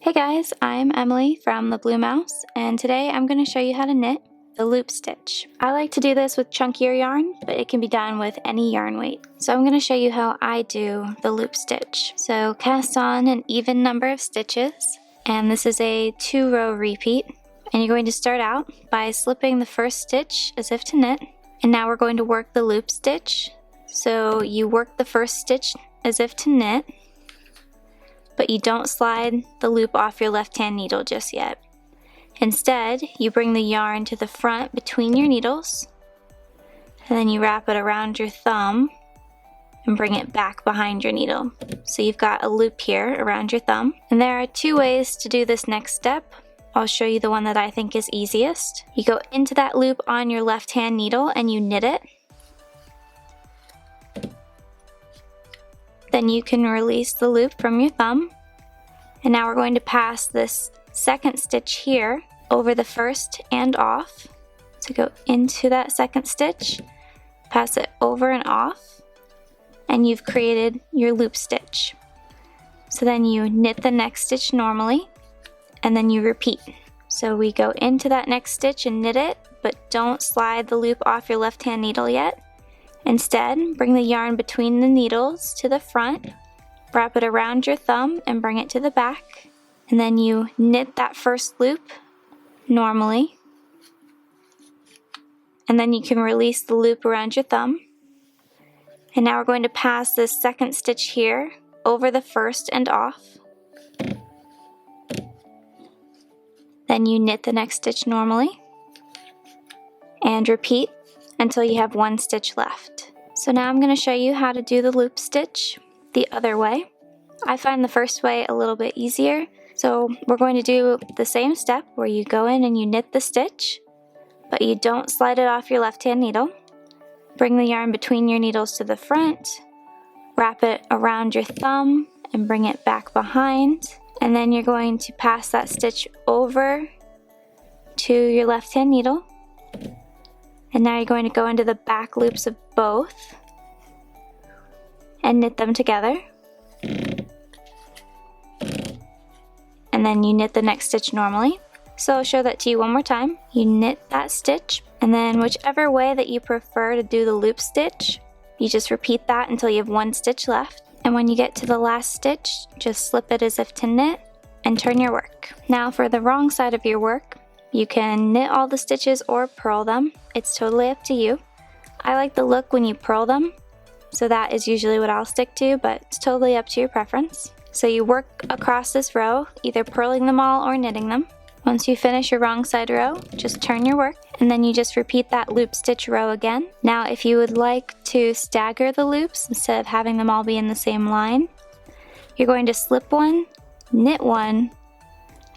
Hey guys, I'm Emily from the Blue Mouse, and today I'm going to show you how to knit the loop stitch. I like to do this with chunkier yarn, but it can be done with any yarn weight. So I'm going to show you how I do the loop stitch. So cast on an even number of stitches, and this is a 2-row repeat. And you're going to start out by slipping the first stitch as if to knit, and now we're going to work the loop stitch. So you work the first stitch as if to knit, but you don't slide the loop off your left-hand needle just yet. Instead, you bring the yarn to the front between your needles, and then you wrap it around your thumb and bring it back behind your needle. So you've got a loop here around your thumb. And there are 2 ways to do this next step. I'll show you the one that I think is easiest. You go into that loop on your left-hand needle and you knit it. Then you can release the loop from your thumb. And now we're going to pass this second stitch here over the first and off. So go into that second stitch, pass it over and off, and you've created your loop stitch. So then you knit the next stitch normally, and then you repeat. So we go into that next stitch and knit it, but don't slide the loop off your left-hand needle yet. Instead, bring the yarn between the needles to the front, wrap it around your thumb and bring it to the back, and then you knit that first loop normally, and then you can release the loop around your thumb. And now we're going to pass this second stitch here over the first and off. Then you knit the next stitch normally and repeat until you have 1 stitch left. So now I'm going to show you how to do the loop stitch the other way. I find the first way a little bit easier. So we're going to do the same step where you go in and you knit the stitch, but you don't slide it off your left-hand needle. Bring the yarn between your needles to the front, wrap it around your thumb and bring it back behind. And then you're going to pass that stitch over to your left-hand needle. And now you're going to go into the back loops of both and knit them together. And then you knit the next stitch normally. So I'll show that to you one more time. You knit that stitch, and then whichever way that you prefer to do the loop stitch, you just repeat that until you have 1 stitch left. And when you get to the last stitch, just slip it as if to knit and turn your work. Now for the wrong side of your work, you can knit all the stitches or purl them. It's totally up to you. I like the look when you purl them, so that is usually what I'll stick to, but it's totally up to your preference. So you work across this row, either purling them all or knitting them. Once you finish your wrong side row, just turn your work, and then you just repeat that loop stitch row again. Now if you would like to stagger the loops instead of having them all be in the same line, you're going to slip one, knit one,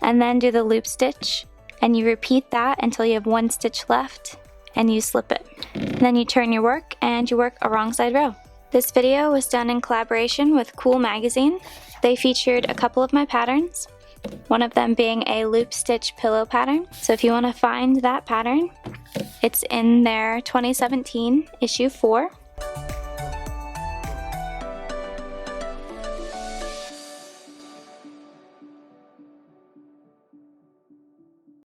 and then do the loop stitch. And you repeat that until you have 1 stitch left, and you slip it. And then you turn your work and you work a wrong side row. This video was done in collaboration with Cool Magazine. They featured a couple of my patterns, one of them being a loop stitch pillow pattern. So if you want to find that pattern, it's in their 2017 issue 4.